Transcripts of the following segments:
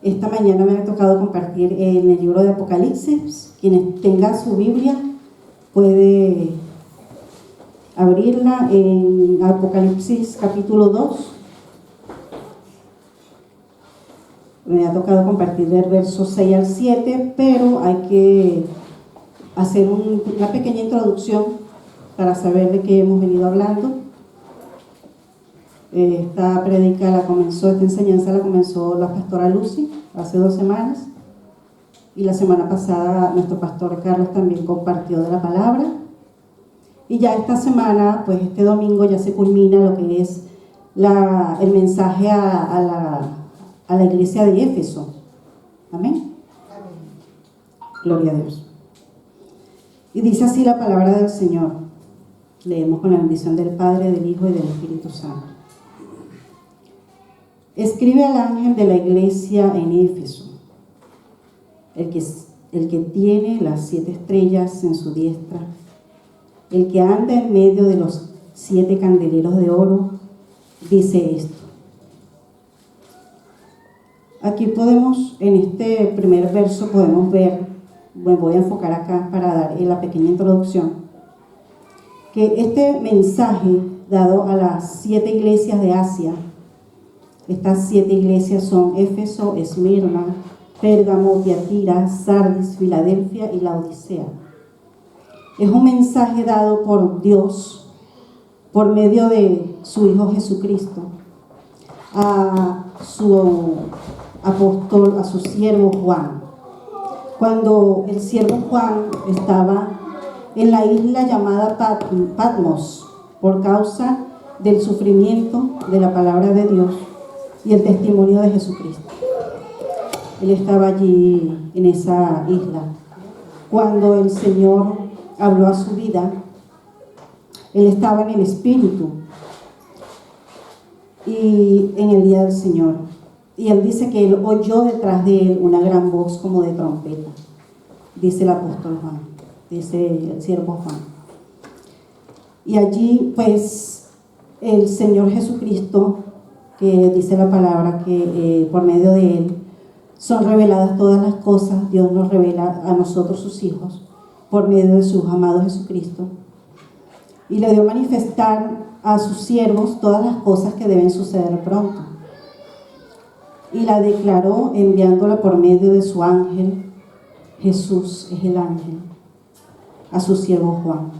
Esta mañana me ha tocado compartir en el libro de Apocalipsis. Quienes tengan su Biblia puede abrirla en Apocalipsis capítulo 2. Me ha tocado compartir del verso 6 al 7, pero hay que hacer una pequeña introducción para saber de qué hemos venido hablando. Esta enseñanza la comenzó la pastora Lucy hace 2 semanas, y la semana pasada nuestro pastor Carlos también compartió de la palabra, y ya esta semana, pues este domingo ya se culmina lo que es el mensaje a la iglesia de Éfeso. Amén. Gloria a Dios. Y dice así la palabra del Señor. Leemos con la bendición del Padre, del Hijo y del Espíritu Santo. Escribe al ángel de la iglesia en Éfeso, el que tiene las 7 estrellas en su diestra, el que anda en medio de los 7 candeleros de oro, dice esto. Aquí podemos, en este primer verso, podemos ver, me voy a enfocar acá para dar la pequeña introducción, que este mensaje dado a las 7 iglesias de Asia, estas 7 iglesias son Éfeso, Esmirna, Pérgamo, Tiatira, Sardis, Filadelfia y Laodicea. Es un mensaje dado por Dios por medio de su Hijo Jesucristo a su apóstol, a su siervo Juan. Cuando el siervo Juan estaba en la isla llamada Patmos por causa del sufrimiento de la palabra de Dios y el testimonio de Jesucristo. Él estaba allí en esa isla. Cuando el Señor habló a su vida, él estaba en el Espíritu y en el día del Señor. Y él dice que él oyó detrás de él una gran voz como de trompeta, dice el apóstol Juan, dice el siervo Juan. Y allí pues el Señor Jesucristo, que dice la palabra que por medio de él son reveladas todas las cosas, Dios nos revela a nosotros sus hijos por medio de su amado Jesucristo, y le dio a manifestar a sus siervos todas las cosas que deben suceder pronto, y la declaró enviándola por medio de su ángel. Jesús es el ángel, a su siervo Juan.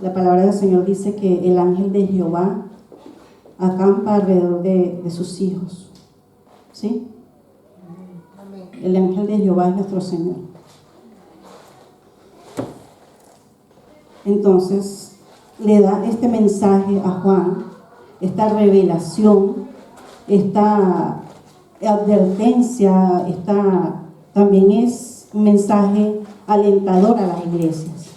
La palabra del Señor dice que el ángel de Jehová acampa alrededor de sus hijos. ¿Sí? El ángel de Jehová es nuestro Señor. Entonces le da este mensaje a Juan, esta revelación, esta advertencia, también es un mensaje alentador a las iglesias.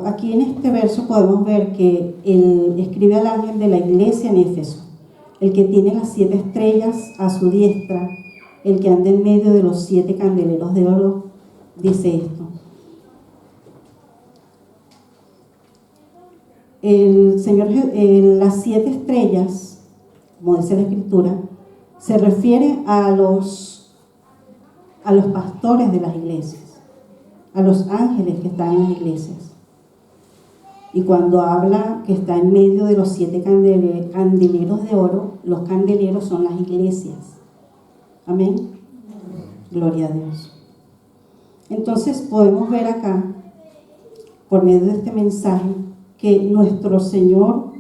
Aquí en este verso podemos ver que él escribe al ángel de la iglesia en Éfeso, el que tiene las 7 estrellas a su diestra, el que anda en medio de los 7 candeleros de oro, dice esto. El Señor, las 7 estrellas, como dice la Escritura, se refiere a los pastores de las iglesias, a los ángeles que están en las iglesias. Y cuando habla que está en medio de los 7 candeleros de oro, los candeleros son las iglesias. Amén. Gloria a Dios. Entonces podemos ver acá, por medio de este mensaje, que nuestro Señor,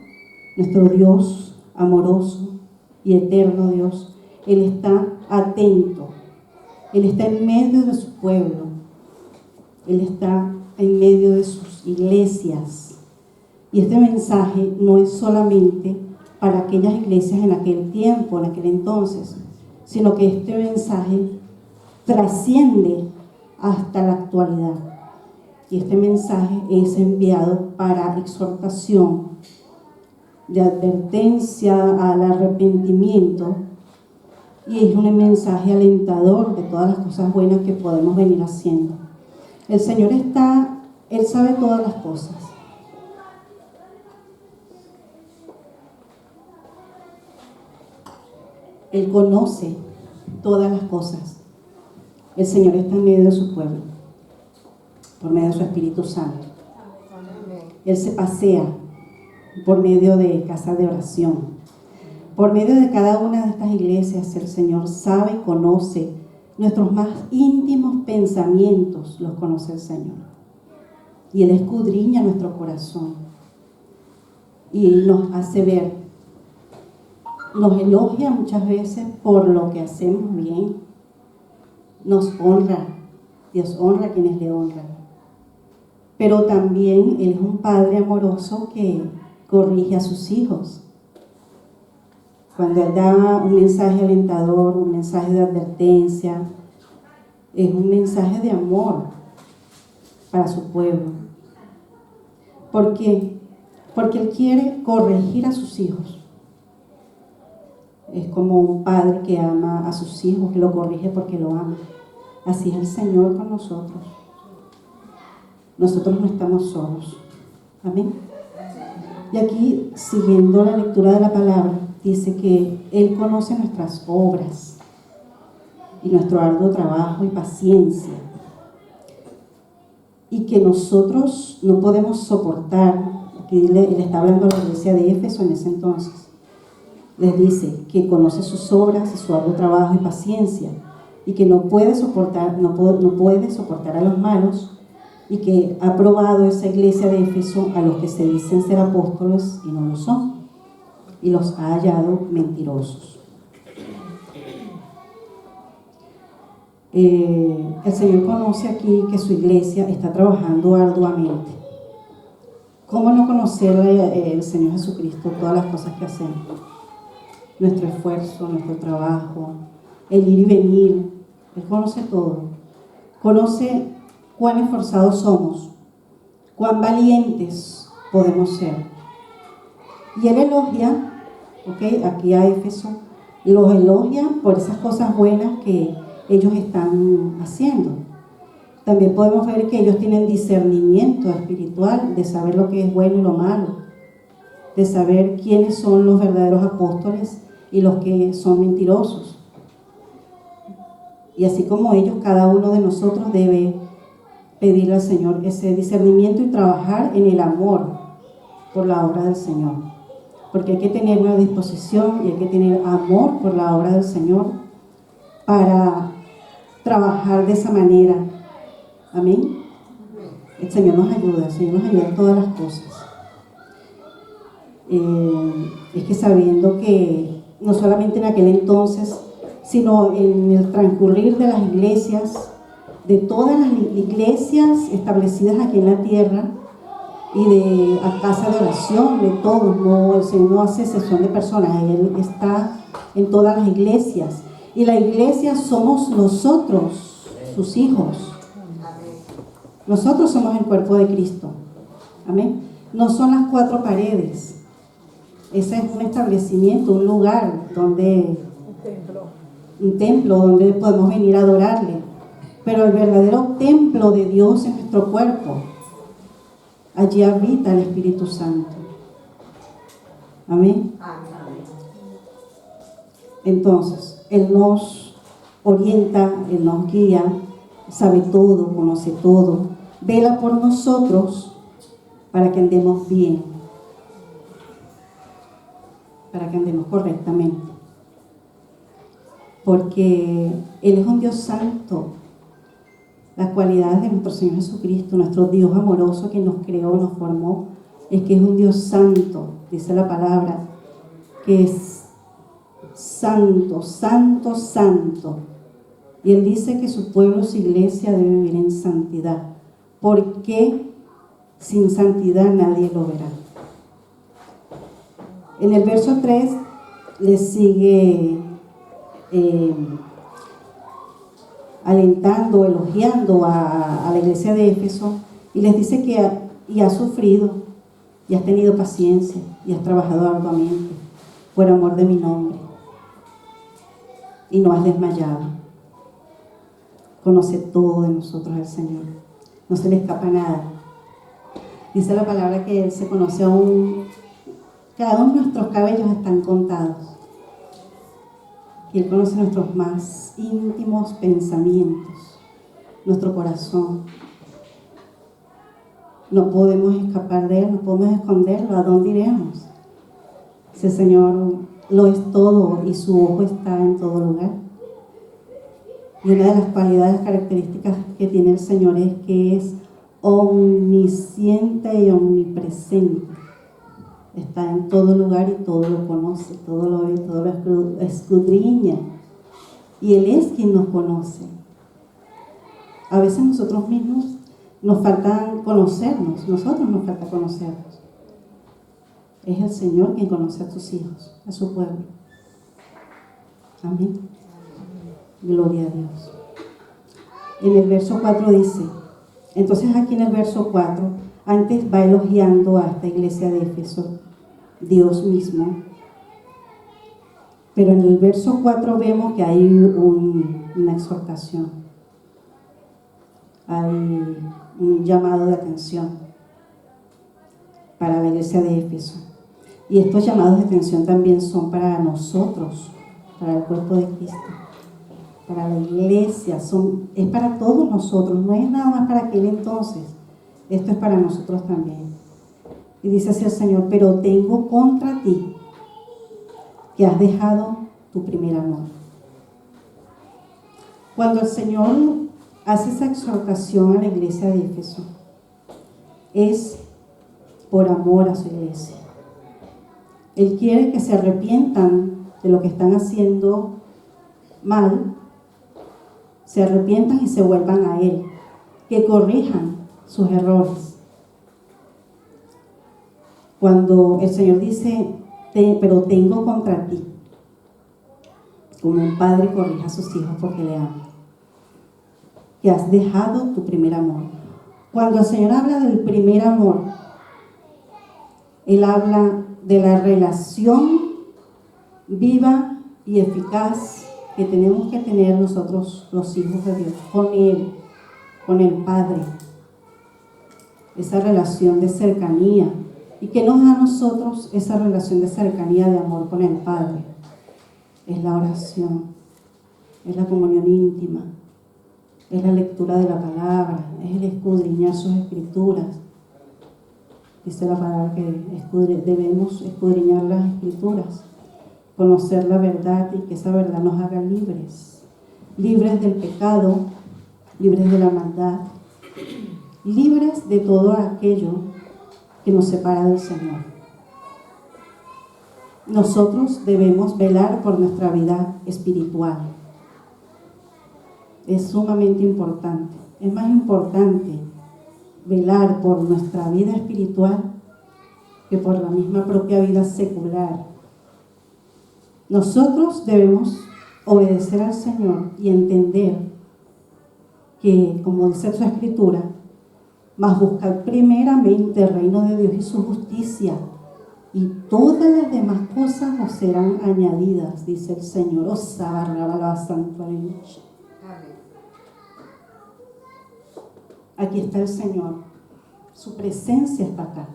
nuestro Dios amoroso y eterno Dios, Él está atento, Él está en medio de su pueblo, Él está en medio de sus iglesias. Y este mensaje no es solamente para aquellas iglesias en aquel tiempo, en aquel entonces, sino que este mensaje trasciende hasta la actualidad. Y este mensaje es enviado para exhortación, de advertencia al arrepentimiento, y es un mensaje alentador de todas las cosas buenas que podemos venir haciendo. El Señor Él sabe todas las cosas. Él conoce todas las cosas. El Señor está en medio de su pueblo, por medio de su Espíritu Santo. Él se pasea por medio de casas de oración. Por medio de cada una de estas iglesias, el Señor sabe, conoce nuestros más íntimos pensamientos, los conoce el Señor. Y Él escudriña nuestro corazón y nos hace ver, nos elogia muchas veces por lo que hacemos bien, nos honra, Dios honra a quienes le honran. Pero también Él es un Padre amoroso que corrige a sus hijos. Cuando Él da un mensaje alentador, un mensaje de advertencia, es un mensaje de amor para su pueblo. ¿Por qué? Porque Él quiere corregir a sus hijos. Es como un padre que ama a sus hijos, que lo corrige porque lo ama. Así es el Señor con nosotros. Nosotros no estamos solos. Amén. Y aquí, siguiendo la lectura de la palabra, dice que Él conoce nuestras obras y nuestro arduo trabajo y paciencia. Y que nosotros no podemos soportar, aquí Él está hablando a la iglesia de Éfeso en ese entonces. Les dice que conoce sus obras y su arduo trabajo y paciencia, y que no puede soportar a los malos, y que ha probado esa iglesia de Éfeso a los que se dicen ser apóstoles y no lo son, y los ha hallado mentirosos. El Señor conoce aquí que su iglesia está trabajando arduamente. ¿Cómo no conocer el Señor Jesucristo todas las cosas que hacemos? Nuestro esfuerzo, nuestro trabajo, el ir y venir. Él conoce todo. Conoce cuán esforzados somos, cuán valientes podemos ser. Y Él elogia, aquí a Éfeso, los elogia por esas cosas buenas que ellos están haciendo. También podemos ver que ellos tienen discernimiento espiritual de saber lo que es bueno y lo malo, de saber quiénes son los verdaderos apóstoles y los que son mentirosos. Y así como ellos, cada uno de nosotros debe pedirle al Señor ese discernimiento y trabajar en el amor por la obra del Señor. Porque hay que tener una disposición y hay que tener amor por la obra del Señor para trabajar de esa manera. Amén. El Señor nos ayuda en todas las cosas. Es que sabiendo que no solamente en aquel entonces, sino en el transcurrir de las iglesias, de todas las iglesias establecidas aquí en la tierra y de a casa de oración, de todos, no, el Señor no hace excepción de personas, Él está en todas las iglesias. Y la iglesia somos nosotros, sus hijos. Nosotros somos el cuerpo de Cristo. Amén. No son las cuatro paredes. Ese es un establecimiento, un lugar donde un templo donde podemos venir a adorarle. Pero el verdadero templo de Dios es nuestro cuerpo. Allí habita el Espíritu Santo. Amén. Entonces, Él nos orienta, Él nos guía, sabe todo, conoce todo, vela por nosotros para que andemos bien, para que andemos correctamente. Porque Él es un Dios santo. Las cualidades de nuestro Señor Jesucristo, nuestro Dios amoroso que nos creó, nos formó, es que es un Dios santo, dice la palabra, que es santo, santo, santo. Y Él dice que su pueblo, su iglesia, debe vivir en santidad, porque sin santidad nadie lo verá. En el verso 3 le sigue alentando, elogiando a la iglesia de Éfeso, y les dice que has sufrido, y has tenido paciencia, y has trabajado arduamente por amor de mi nombre, y no has desmayado. Conoce todo de nosotros el Señor, no se le escapa nada. Dice la palabra que Él se conoce aún, cada uno de nuestros cabellos están contados. que Él conoce nuestros más íntimos pensamientos, nuestro corazón. No podemos escapar de Él, no podemos esconderlo. ¿A dónde iremos? Ese Señor lo es todo y su ojo está en todo lugar. Y una de las cualidades características que tiene el Señor es que es omnisciente y omnipresente. Está en todo lugar y todo lo conoce, todo lo ve, todo lo escudriña. Y Él es quien nos conoce. A veces nosotros mismos nos falta conocernos, nosotros nos falta conocernos. Es el Señor quien conoce a tus hijos, a su pueblo. Amén. Gloria a Dios. En el verso 4 dice, entonces aquí en el verso 4, antes va elogiando a esta iglesia de Éfeso, Dios mismo. Pero en el verso 4 vemos que hay una exhortación, hay un llamado de atención para la iglesia de Éfeso. Y estos llamados de atención también son para nosotros, para el cuerpo de Cristo, para la iglesia, es para todos nosotros, no es nada más para aquel entonces, esto es para nosotros también. Y dice así el Señor, pero tengo contra ti que has dejado tu primer amor. Cuando el Señor hace esa exhortación a la iglesia de Éfeso, es por amor a su iglesia. Él quiere que se arrepientan de lo que están haciendo mal, se arrepientan y se vuelvan a Él, que corrijan sus errores. Cuando el Señor dice, pero tengo contra ti, como un padre corrige a sus hijos porque le ama, que has dejado tu primer amor. Cuando el Señor habla del primer amor, Él habla de la relación viva y eficaz que tenemos que tener nosotros, los hijos de Dios, con Él, con el Padre. Esa relación de cercanía. ¿Y qué nos da a nosotros esa relación de cercanía, de amor con el Padre? Es la oración, es la comunión íntima, es la lectura de la palabra, es el escudriñar sus escrituras. Dice la palabra que debemos escudriñar las escrituras, conocer la verdad y que esa verdad nos haga libres, libres del pecado, libres de la maldad, libres de todo aquello que nos separa del Señor. Nosotros debemos velar por nuestra vida espiritual. Es sumamente importante. Es más importante velar por nuestra vida espiritual que por la misma propia vida secular. Nosotros debemos obedecer al Señor y entender que, como dice su Escritura, mas buscar primeramente el reino de Dios y su justicia, y todas las demás cosas os serán añadidas, dice el Señor. Os abarraba la santuario. Aquí está el Señor, su presencia está acá,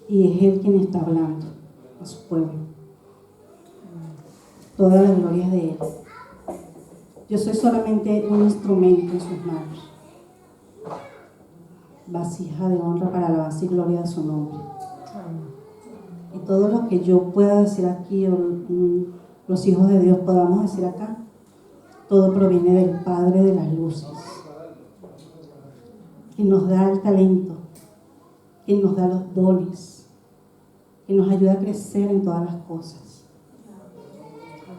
y es Él quien está hablando a su pueblo. Toda la gloria es de Él. Yo soy solamente un instrumento en sus manos, vasija de honra para alabanza y gloria de su nombre. Y todo lo que yo pueda decir aquí, o los hijos de Dios podamos decir acá, todo proviene del Padre de las luces, quien nos da el talento, quien nos da los dones, quien nos ayuda a crecer en todas las cosas,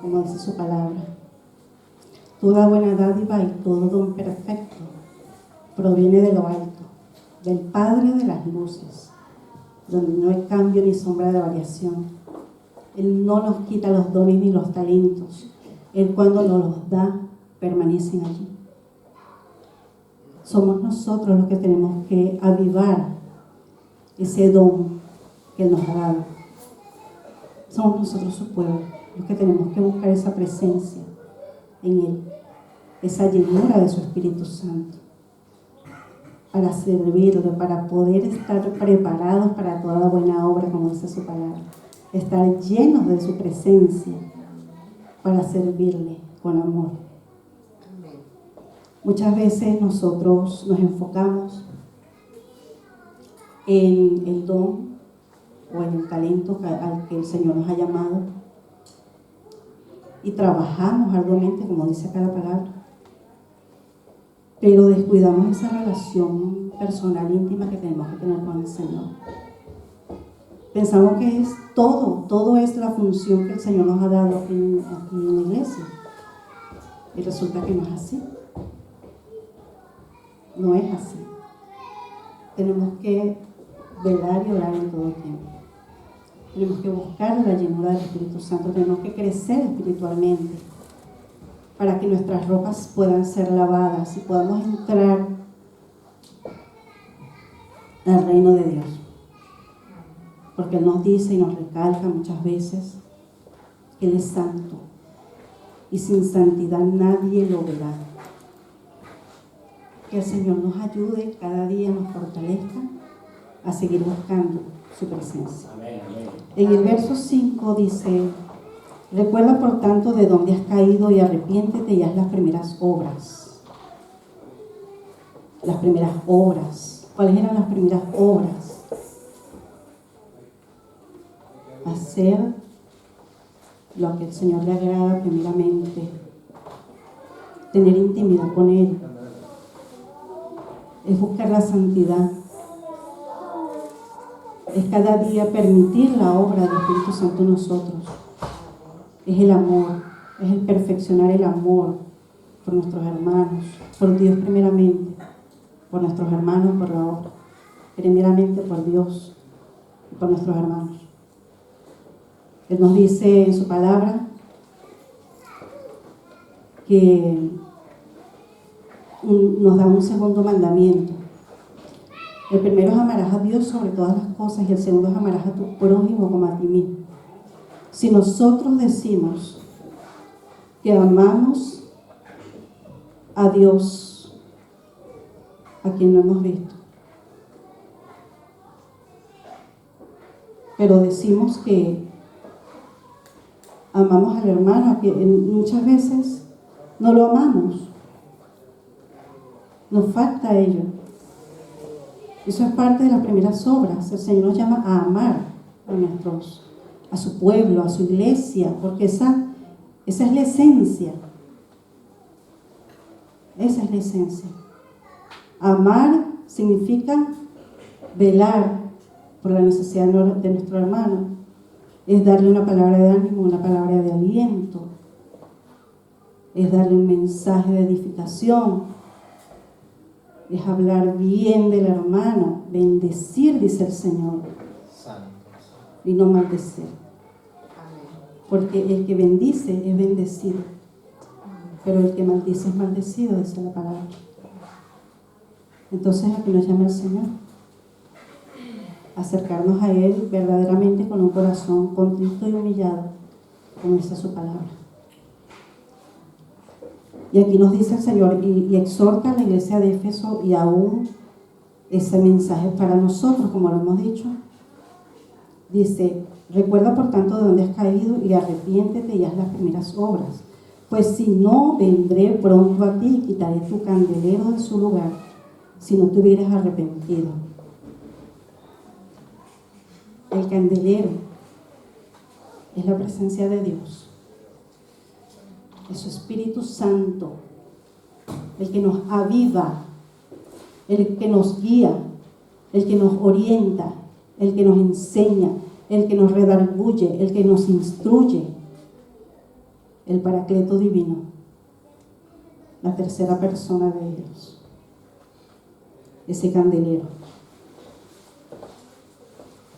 como dice su palabra. Toda buena dádiva y todo don perfecto proviene de lo alto, del Padre de las luces, donde no hay cambio ni sombra de variación. Él no nos quita los dones ni los talentos. Él, cuando nos los da, permanecen allí. Somos nosotros los que tenemos que avivar ese don que Él nos ha dado. Somos nosotros, su pueblo, los que tenemos que buscar esa presencia en Él, esa llenura de su Espíritu Santo, para servirle, para poder estar preparados para toda buena obra, como dice su palabra. estar llenos de su presencia para servirle con amor. Muchas veces nosotros nos enfocamos en el don o en el talento al que el Señor nos ha llamado y trabajamos arduamente, como dice acá la palabra, pero descuidamos esa relación personal íntima que tenemos que tener con el Señor. Pensamos que es todo es la función que el Señor nos ha dado aquí en la iglesia, y resulta que no es así. No es así. Tenemos que velar y orar en todo tiempo. Tenemos que buscar la llenura del Espíritu Santo. Tenemos que crecer espiritualmente para que nuestras ropas puedan ser lavadas y podamos entrar al reino de Dios. Porque Él nos dice y nos recalca muchas veces que Él es santo y sin santidad nadie lo verá. Que el Señor nos ayude, cada día nos fortalezca a seguir buscando su presencia. Amén, amén. En el verso 5 dice: recuerda por tanto de dónde has caído y arrepiéntete y haz las primeras obras. Las primeras obras. ¿Cuáles eran las primeras obras? Hacer lo que el Señor le agrada primeramente. Tener intimidad con Él. Es buscar la santidad. Es cada día permitir la obra del Espíritu Santo en nosotros. Es el amor, es el perfeccionar el amor por nuestros hermanos, por Dios primeramente, por nuestros hermanos, por la obra, primeramente por Dios y por nuestros hermanos. Él nos dice en su palabra que nos da un segundo mandamiento. El primero es amarás a Dios sobre todas las cosas y el segundo es amarás a tu prójimo como a ti mismo. Si nosotros decimos que amamos a Dios, a quien no hemos visto, pero decimos que amamos al hermano, a quien muchas veces no lo amamos, nos falta ello. Eso es parte de las primeras obras. El Señor nos llama a amar a su pueblo, a su iglesia, porque esa es la esencia. Esa es la esencia. Amar significa velar por la necesidad de nuestro hermano. Es darle una palabra de ánimo, una palabra de aliento. Es darle un mensaje de edificación. Es hablar bien del hermano, bendecir, dice el Señor, y no maldecir. Porque el que bendice es bendecido, pero el que maldice es maldecido, dice la palabra. Entonces aquí nos llama el Señor, acercarnos a Él verdaderamente con un corazón contrito y humillado, como dice su palabra. Y aquí nos dice el Señor y exhorta a la iglesia de Éfeso, y aún ese mensaje para nosotros, como lo hemos dicho. Dice: recuerda por tanto de dónde has caído y arrepiéntete y haz las primeras obras. Pues si no, vendré pronto a ti y quitaré tu candelero de su lugar, si no te hubieras arrepentido. El candelero es la presencia de Dios. Es su Espíritu Santo, el que nos aviva, el que nos guía, el que nos orienta, el que nos enseña, el que nos redarguye, el que nos instruye, el Paracleto divino, la tercera persona de Dios, ese candelero.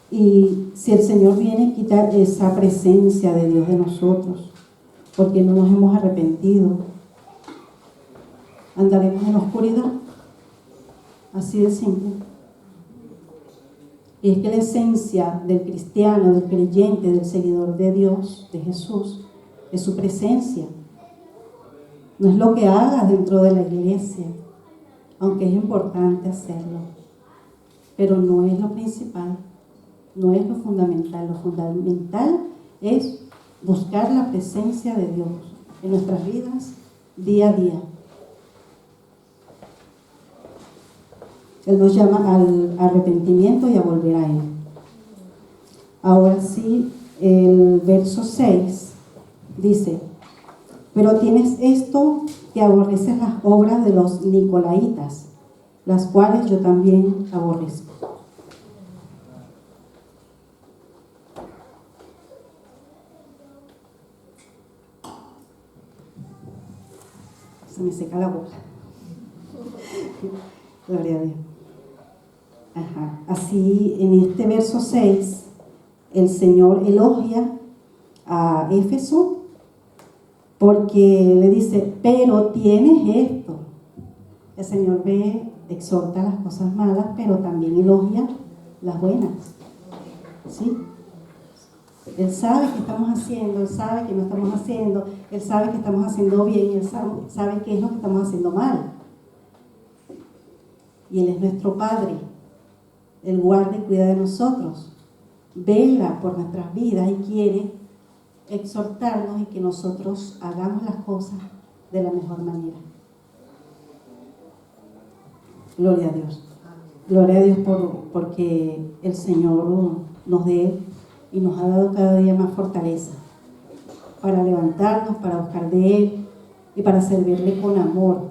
Y si el Señor viene a quitar esa presencia de Dios de nosotros, porque no nos hemos arrepentido, andaremos en la oscuridad, así de simple. Y es que la esencia del cristiano, del creyente, del seguidor de Dios, de Jesús, es su presencia. No es lo que hagas dentro de la iglesia, aunque es importante hacerlo, pero no es lo principal. no es lo fundamental es buscar la presencia de Dios en nuestras vidas día a día. Él nos llama al arrepentimiento y a volver a Él. Ahora sí, el verso 6 dice: pero tienes esto, que aborreces las obras de los nicolaitas, las cuales yo también aborrezco. Se me seca la boca. Gloria a Dios. Ajá. Así, en este verso 6, el Señor elogia a Éfeso porque le dice: pero tienes esto. El Señor exhorta las cosas malas, pero también elogia las buenas. ¿Sí? Él sabe qué estamos haciendo, Él sabe que no estamos haciendo, Él sabe que estamos haciendo bien, Él sabe qué es lo que estamos haciendo mal. Y Él es nuestro Padre. Él guarda y cuida de nosotros. Vela por nuestras vidas y quiere exhortarnos y que nosotros hagamos las cosas de la mejor manera. Gloria a Dios. Gloria a Dios porque el Señor nos dé y nos ha dado cada día más fortaleza para levantarnos, para buscar de Él y para servirle con amor.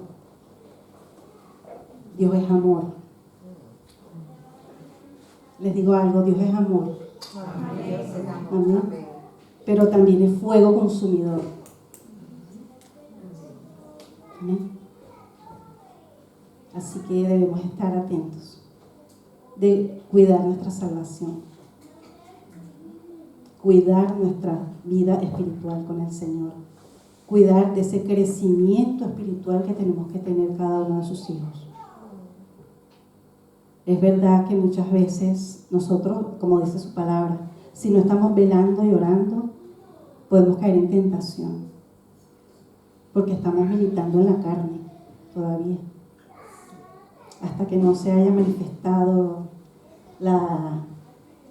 Dios es amor. Les digo algo, Dios es amor. Amén. Pero también es fuego consumidor. Amén. Así que debemos estar atentos de cuidar nuestra salvación, cuidar nuestra vida espiritual con el Señor, cuidar de ese crecimiento espiritual que tenemos que tener cada uno de sus hijos. Es verdad que muchas veces nosotros, como dice su palabra, si no estamos velando y orando, podemos caer en tentación, porque estamos militando en la carne todavía, hasta que no se haya manifestado la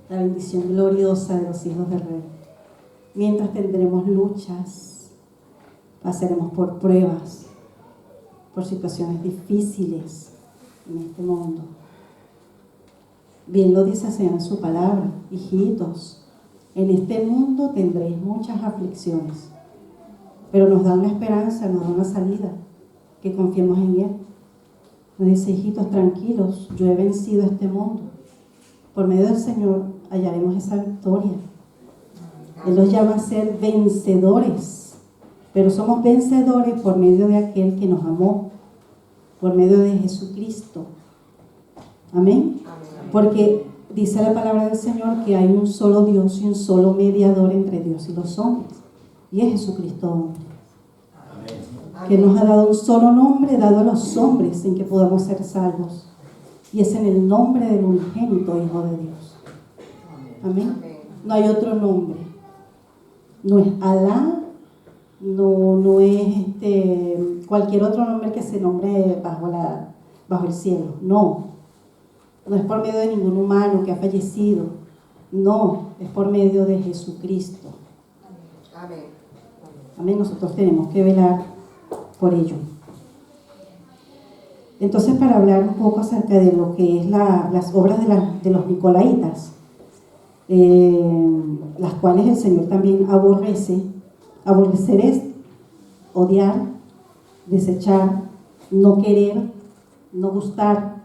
bendición gloriosa de los hijos del Rey. Mientras tendremos luchas, pasaremos por pruebas, por situaciones difíciles en este mundo. Bien lo dice el Señor en su palabra: hijitos, en este mundo tendréis muchas aflicciones, pero nos da una esperanza, nos da una salida, que confiemos en Él. Nos dice: hijitos, tranquilos, yo he vencido este mundo. Por medio del Señor hallaremos esa victoria. Él nos llama a ser vencedores, pero somos vencedores por medio de aquel que nos amó, por medio de Jesucristo. Amén. Porque dice la palabra del Señor que hay un solo Dios y un solo mediador entre Dios y los hombres, y es Jesucristo hombre. Que nos ha dado un solo nombre dado a los hombres en que podamos ser salvos, y es en el nombre del unigénito Hijo de Dios. Amén. No hay otro nombre. No es Alá, no es cualquier otro nombre que se nombre bajo el cielo. No es por medio de ningún humano que ha fallecido. No, es por medio de Jesucristo. Amén. Amén. Nosotros tenemos que velar por ello. Entonces, para hablar un poco acerca de lo que es las obras de los nicolaitas, las cuales el Señor también aborrece. Aborrecer es odiar, desechar, no querer, no gustar,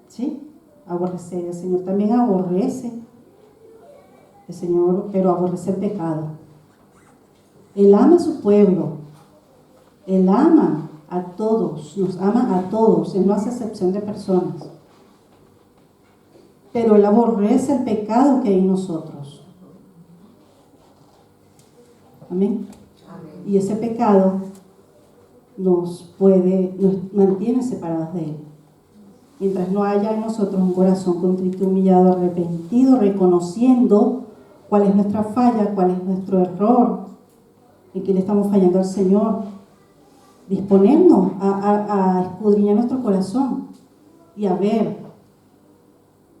¿sí? Aborrecer. El Señor también aborrece, pero aborrece el pecado. Él ama a su pueblo, Él ama a todos, nos ama a todos, Él no hace excepción de personas. Pero Él aborrece el pecado que hay en nosotros. Amén. Amén. Y ese pecado nos mantiene separados de Él. Mientras no haya en nosotros un corazón contrito, humillado, arrepentido, reconociendo cuál es nuestra falla, cuál es nuestro error, en qué le estamos fallando al Señor, disponernos a escudriñar nuestro corazón y a ver,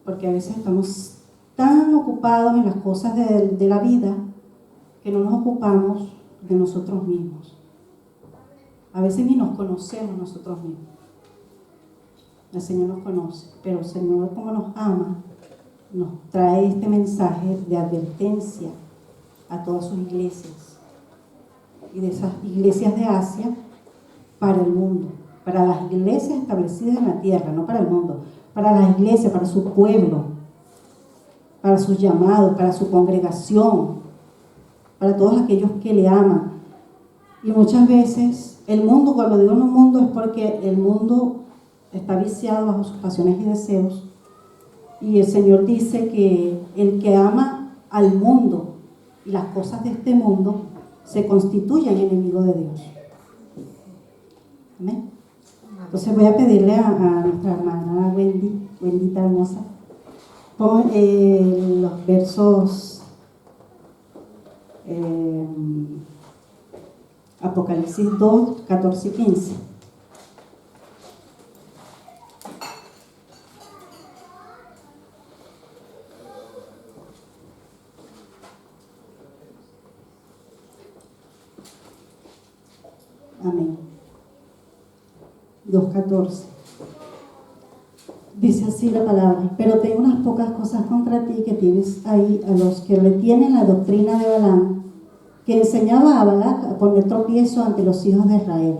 porque a veces estamos tan ocupados en las cosas de la vida que no nos ocupamos de nosotros mismos. A veces ni nos conocemos nosotros mismos. El Señor nos conoce, pero el Señor, como nos ama, nos trae este mensaje de advertencia a todas sus iglesias y de esas iglesias de Asia para el mundo, para las iglesias establecidas en la tierra, no para el mundo, para las iglesias, para su pueblo, para sus llamados, para su congregación, para todos aquellos que le aman. Y muchas veces el mundo, cuando digo un mundo, es porque el mundo está viciado bajo sus pasiones y deseos. Y el Señor dice que el que ama al mundo y las cosas de este mundo se constituye en enemigo de Dios. Amén. Entonces voy a pedirle a nuestra hermana Wendita hermosa, pon los versos Apocalipsis 2, 14 y 15. Amén. 2:14. Dice así la palabra: pero tengo unas pocas cosas contra ti, que tienes ahí a los que retienen la doctrina de Balaam, que enseñaba a Balac a poner tropiezo ante los hijos de Israel,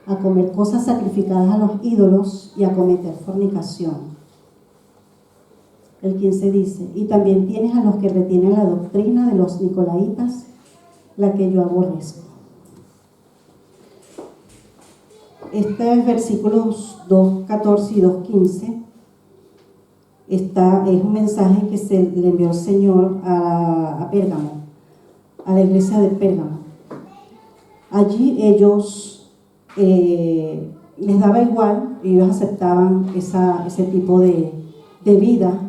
a comer cosas sacrificadas a los ídolos y a cometer fornicación. El 15 dice: y también tienes a los que retienen la doctrina de los nicolaitas, la que yo aborrezco. Estos versículos 2:14 y 2:15 es un mensaje que se le envió el Señor a Pérgamo, a la iglesia de Pérgamo. Allí ellos les daba igual, ellos aceptaban ese tipo de vida,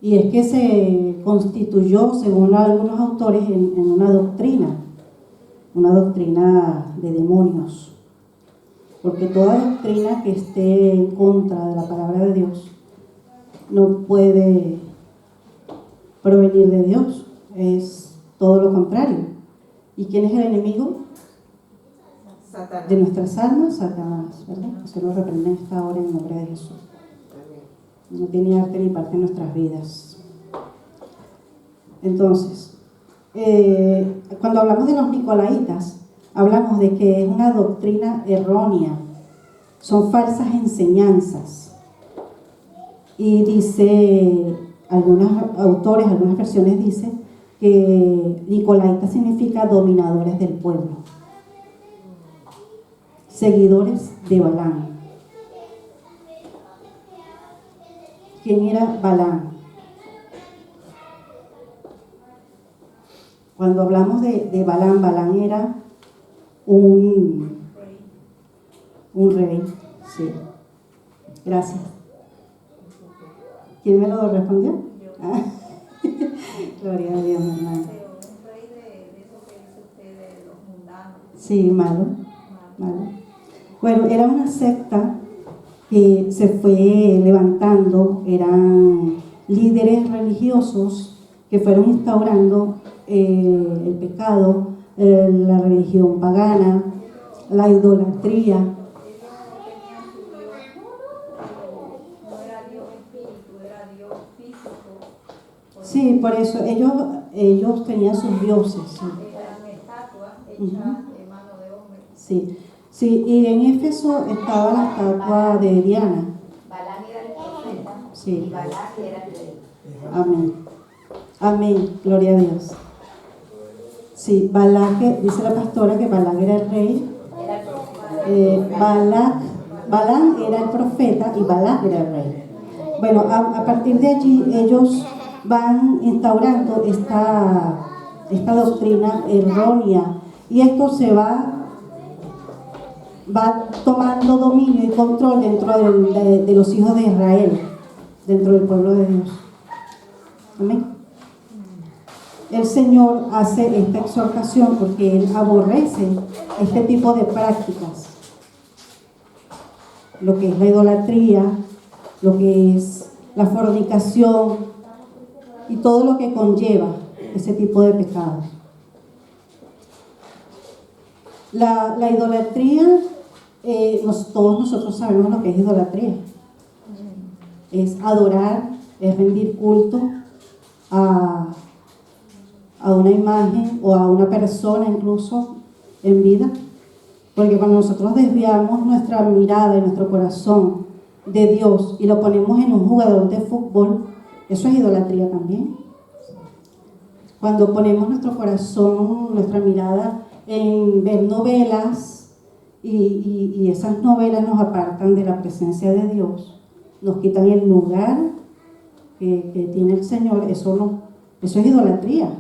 y es que se constituyó, según algunos autores, en una doctrina de demonios. Porque toda doctrina que esté en contra de la palabra de Dios no puede provenir de Dios, es todo lo contrario. ¿Y quién es el enemigo? Satanás. De nuestras almas, Satanás, ¿verdad? Que se lo reprende en esta hora en el nombre de Jesús. No tiene arte ni parte en nuestras vidas. Entonces, cuando hablamos de los nicolaitas, hablamos de que es una doctrina errónea, son falsas enseñanzas. Y dice, algunos autores, algunas versiones dicen que nicolaita significa dominadores del pueblo, seguidores de Balaam. ¿Quién era Balaam? Cuando hablamos de Balaam, Balaam era un rey, sí. Gracias. ¿Quién me lo respondió? Ah. Gloria a Dios, hermano. Un rey de eso que dice usted de los mundanos. Sí, malo. Bueno, era una secta que se fue levantando, eran líderes religiosos que fueron instaurando el pecado, la religión pagana, la idolatría. Ellos tenían su Dios, no era Dios espíritu, era Dios físico. Sí, por eso ellos tenían sus dioses. Sí. Eran estatuas hechas de mano de hombre. Sí, sí, y en Éfeso estaba la estatua de Diana. Balaam era el profeta, Sí. y Balaam era el rey. Amén. Amén, gloria a Dios. Sí, Balac, dice la pastora que Balac era el rey, Era el profeta. Balaam era el profeta y Balac era el rey. Bueno, a partir de allí ellos van instaurando esta doctrina errónea, y esto se va tomando dominio y control dentro de los hijos de Israel, dentro del pueblo de Dios. Amén. El Señor hace esta exhortación porque Él aborrece este tipo de prácticas, lo que es la idolatría, lo que es la fornicación, y todo lo que conlleva ese tipo de pecados. La idolatría, todos nosotros sabemos lo que es idolatría. Es adorar, es rendir culto a una imagen o a una persona incluso en vida. Porque cuando nosotros desviamos nuestra mirada y nuestro corazón de Dios y lo ponemos en un jugador de fútbol, eso es idolatría también. Cuando ponemos nuestro corazón, nuestra mirada en ver novelas y esas novelas nos apartan de la presencia de Dios, nos quitan el lugar que tiene el Señor, eso es idolatría.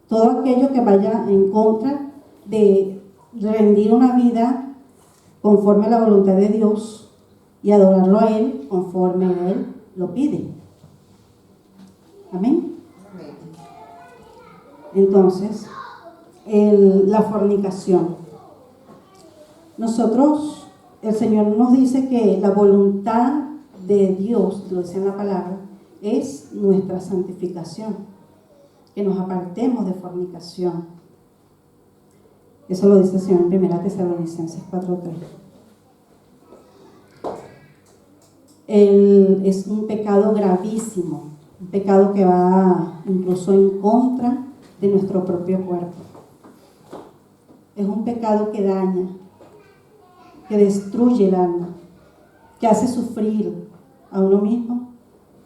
Todo aquello que vaya en contra de rendir una vida conforme a la voluntad de Dios y adorarlo a Él conforme Él lo pide. Amén. Entonces, la fornicación. Nosotros, el Señor nos dice que la voluntad de Dios, lo dice en la palabra, es nuestra santificación, que nos apartemos de fornicación. Eso lo dice el Señor en 1 Tesalonicenses 4:3. Es un pecado gravísimo, un pecado que va incluso en contra de nuestro propio cuerpo. Es un pecado que daña, que destruye el alma, que hace sufrir a uno mismo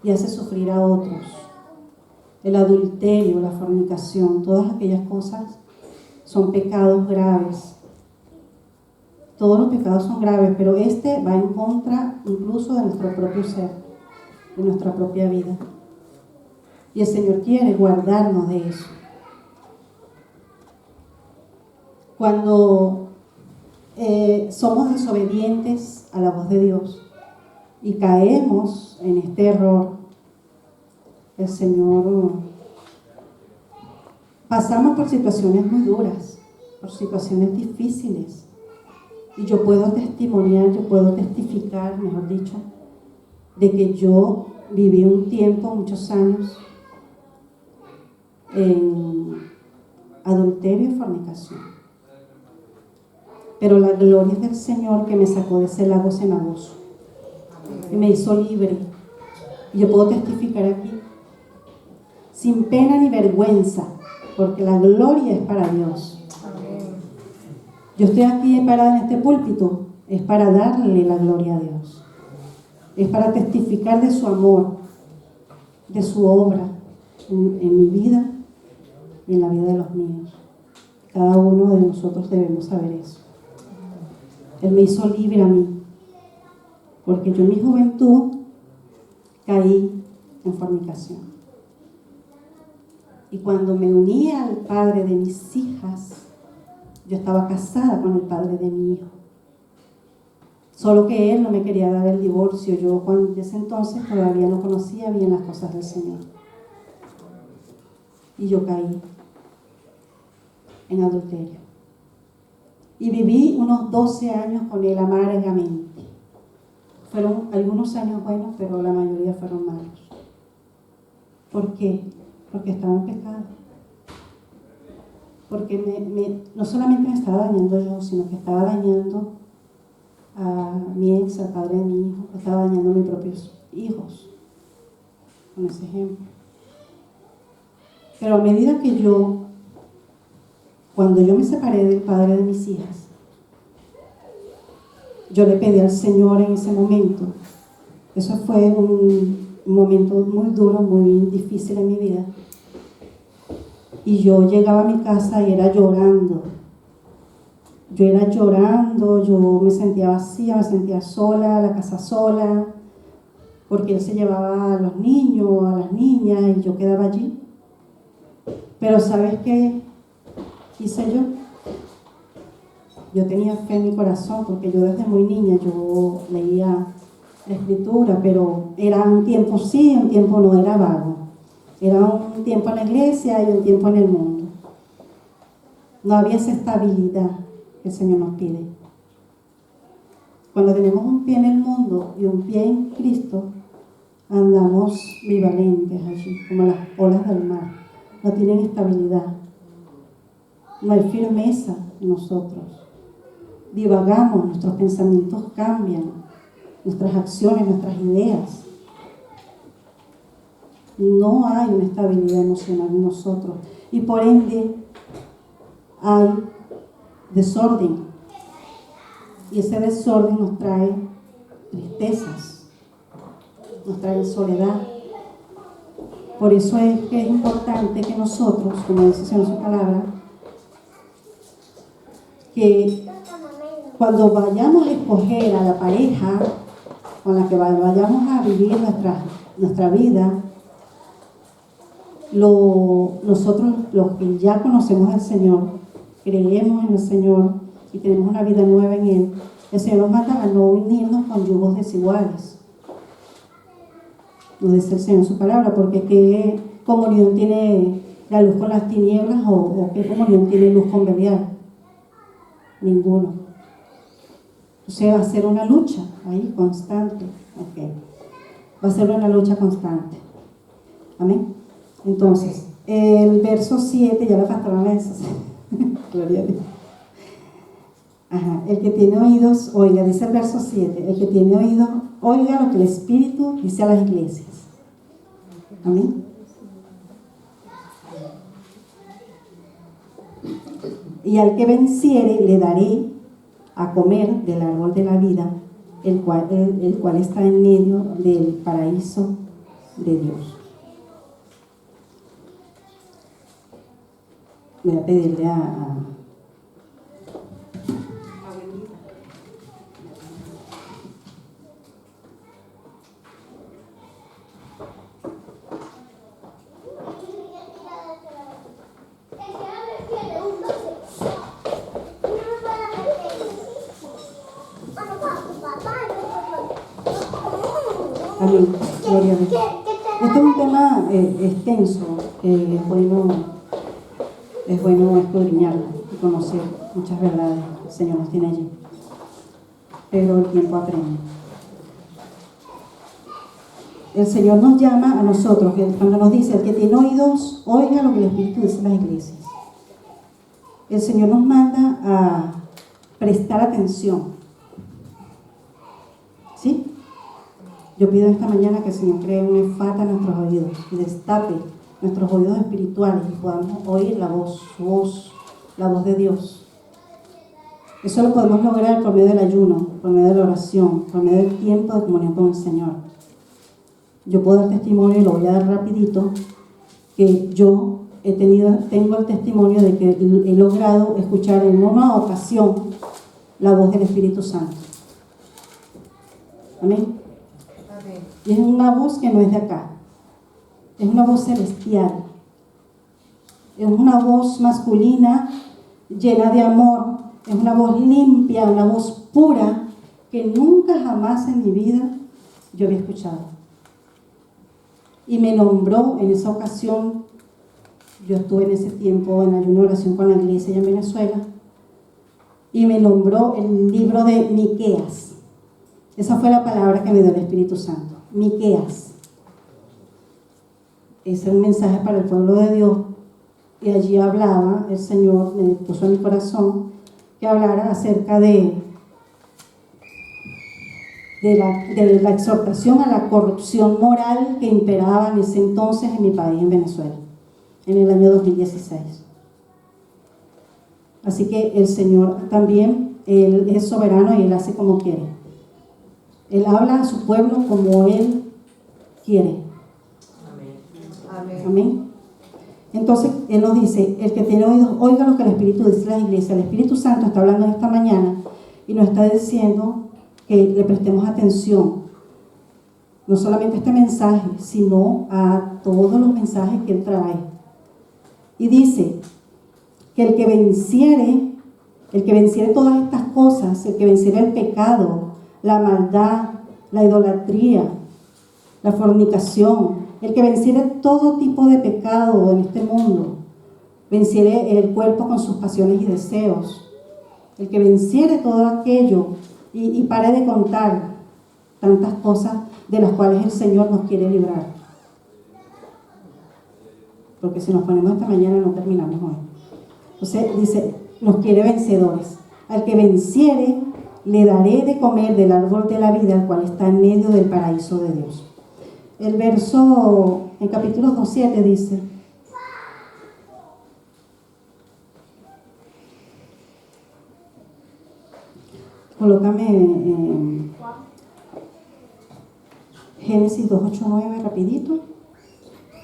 y hace sufrir a otros. El adulterio, la fornicación, todas aquellas cosas son pecados graves. Todos los pecados son graves, pero este va en contra incluso de nuestro propio ser, de nuestra propia vida. Y el Señor quiere guardarnos de eso. Cuando somos desobedientes a la voz de Dios y caemos en este error, el Señor, pasamos por situaciones muy duras, por situaciones difíciles, y yo puedo testimoniar, yo puedo testificar, mejor dicho, de que yo viví un tiempo, muchos años, en adulterio y fornicación. Pero la gloria es del Señor que me sacó de ese lago cenagoso y me hizo libre. Y yo puedo testificar aquí, sin pena ni vergüenza, porque la gloria es para Dios. Yo estoy aquí parada en este púlpito, es para darle la gloria a Dios. Es para testificar de su amor, de su obra en mi vida y en la vida de los míos. Cada uno de nosotros debemos saber eso. Él me hizo libre a mí, porque yo en mi juventud caí en fornicación. Y cuando me uní al padre de mis hijas, yo estaba casada con el padre de mi hijo. Solo que él no me quería dar el divorcio. Yo en ese entonces todavía no conocía bien las cosas del Señor. Y yo caí en adulterio. Y viví unos 12 años con él amargamente. Fueron algunos años buenos, pero la mayoría fueron malos. ¿Por qué? Porque estaba en pecado. Porque no solamente me estaba dañando yo, sino que estaba dañando a mi ex, al padre de mi hijo, estaba dañando a mis propios hijos, con ese ejemplo. Pero a medida que cuando yo me separé del padre de mis hijas, yo le pedí al Señor en ese momento. Eso fue un momento muy duro, muy difícil en mi vida. Y yo llegaba a mi casa y era llorando. Yo me sentía vacía, me sentía sola, la casa sola, porque él se llevaba a los niños, a las niñas, y yo quedaba allí. Pero ¿sabes qué hice yo? Yo tenía fe en mi corazón, porque yo desde muy niña yo leía la escritura, pero era un tiempo sí, un tiempo no, era vago. Era un tiempo en la iglesia y un tiempo en el mundo. No había esa estabilidad que el Señor nos pide. Cuando tenemos un pie en el mundo y un pie en Cristo, andamos bivalentes allí, como las olas del mar. No tienen estabilidad. No hay firmeza en nosotros. Divagamos, nuestros pensamientos cambian, nuestras acciones, nuestras ideas. No hay una estabilidad emocional en nosotros y por ende hay desorden. Y ese desorden nos trae tristezas, nos trae soledad. Por eso es que es importante que nosotros, como dice el Señor en su palabra, que cuando vayamos a escoger a la pareja con la que vayamos a vivir nuestra vida, nosotros los que ya conocemos al Señor, creemos en el Señor y tenemos una vida nueva en Él, el Señor nos manda a no unirnos con yugos desiguales. Nos dice el Señor en su palabra, porque ¿qué comunión tiene la luz con las tinieblas o qué comunión tiene luz con Belial? Ninguno. O sea, va a ser una lucha ahí constante. Okay. Va a ser una lucha constante. Amén. Entonces, el verso 7, ya la pastora me dice, gloria a Dios. Ajá, el que tiene oídos, oiga, dice el verso 7, el que tiene oídos, oiga lo que el Espíritu dice a las iglesias. Amén. Y al que venciere le daré a comer del árbol de la vida, el cual está en medio del paraíso de Dios. Voy a pedirle a Amén. Gloria a Dios. Este es un tema extenso, es bueno escudriñarlo y conocer muchas verdades que el Señor nos tiene allí. Pero el tiempo apremia. El Señor nos llama a nosotros, cuando nos dice, el que tiene oídos, oiga lo que el Espíritu dice a las iglesias. El Señor nos manda a prestar atención. ¿Sí? Yo pido esta mañana que el Señor cree un efata en nuestros oídos y destape nuestros oídos espirituales y podamos oír la voz, su voz, la voz de Dios. Eso lo podemos lograr por medio del ayuno, por medio de la oración, por medio del tiempo de comunión con el Señor. Yo puedo dar testimonio, y lo voy a dar rapidito, que yo tengo el testimonio de que he logrado escuchar en una ocasión la voz del Espíritu Santo. Amén. Y es una voz que no es de acá, es una voz celestial, es una voz masculina llena de amor, es una voz limpia, una voz pura que nunca jamás en mi vida yo había escuchado. Y me nombró en esa ocasión, yo estuve en ese tiempo en ayuno de oración con la iglesia allá en Venezuela, y me nombró el libro de Miqueas. Esa fue la palabra que me dio el Espíritu Santo. Miqueas. Ese es un mensaje para el pueblo de Dios. Y allí hablaba, el Señor me puso en mi corazón que hablara acerca de la exhortación a la corrupción moral que imperaba en ese entonces en mi país, en Venezuela, en el año 2016. Así que el Señor también, Él es soberano y Él hace como quiere. Él habla a su pueblo como Él quiere. Amén. Amén. Entonces, Él nos dice, el que tiene oídos, oiga lo que el Espíritu dice a la iglesia. El Espíritu Santo está hablando esta mañana y nos está diciendo que le prestemos atención. No solamente a este mensaje, sino a todos los mensajes que Él trae. Y dice que el que venciere todas estas cosas, el que venciere el pecado, la maldad, la idolatría, la fornicación, el que venciere todo tipo de pecado en este mundo, venciere el cuerpo con sus pasiones y deseos, el que venciere todo aquello y pare de contar tantas cosas, de las cuales el Señor nos quiere librar. Porque si nos ponemos esta mañana no terminamos hoy. Entonces dice, nos quiere vencedores. Al que venciere, le daré de comer del árbol de la vida, el cual está en medio del paraíso de Dios. El verso en capítulo 2:7 dice, colócame Génesis 2:8-9 rapidito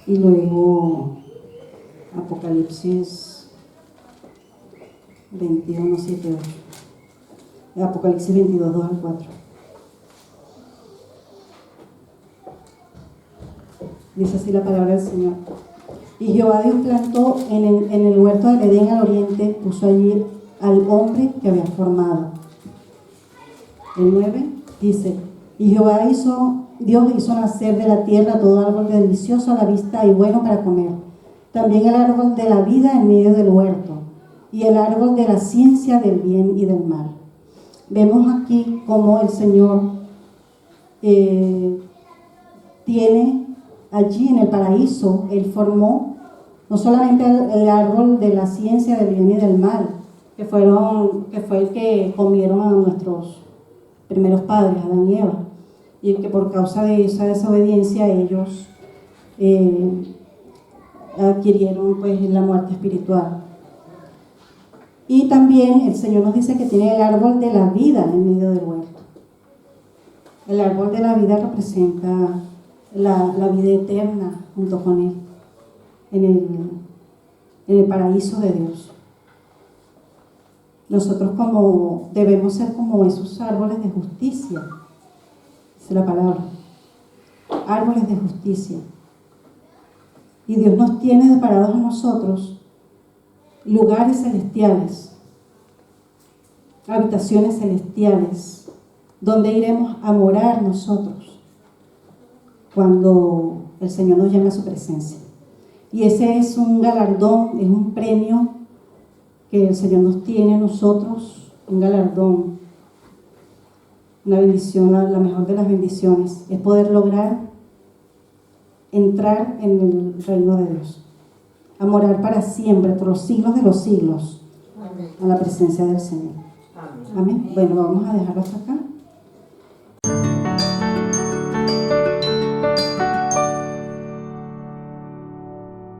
y luego Apocalipsis 21:7-8. Apocalipsis 22:2-4. Dice así la palabra del Señor. Y Jehová Dios plantó en el huerto del Edén al oriente, puso allí al hombre que había formado. El 9 dice, y Jehová Dios hizo nacer de la tierra todo árbol delicioso a la vista y bueno para comer. También el árbol de la vida en medio del huerto, y el árbol de la ciencia del bien y del mal. Vemos aquí cómo el Señor tiene allí en el paraíso, Él formó no solamente el árbol de la ciencia del bien y del mal, que fue el que comieron a nuestros primeros padres, Adán y Eva, y que por causa de esa desobediencia ellos adquirieron pues la muerte espiritual. Y también el Señor nos dice que tiene el árbol de la vida en medio del huerto. El árbol de la vida representa la vida eterna junto con Él, en el paraíso de Dios. Nosotros debemos ser como esos árboles de justicia, dice la palabra, árboles de justicia. Y Dios nos tiene deparados a nosotros lugares celestiales, habitaciones celestiales, donde iremos a morar nosotros cuando el Señor nos llame a su presencia. Y ese es un galardón, es un premio que el Señor nos tiene a nosotros, un galardón, una bendición, la mejor de las bendiciones, es poder lograr entrar en el reino de Dios, a morar para siempre, por los siglos de los siglos, a la presencia del Señor. Amén. Bueno, vamos a dejarlo hasta acá.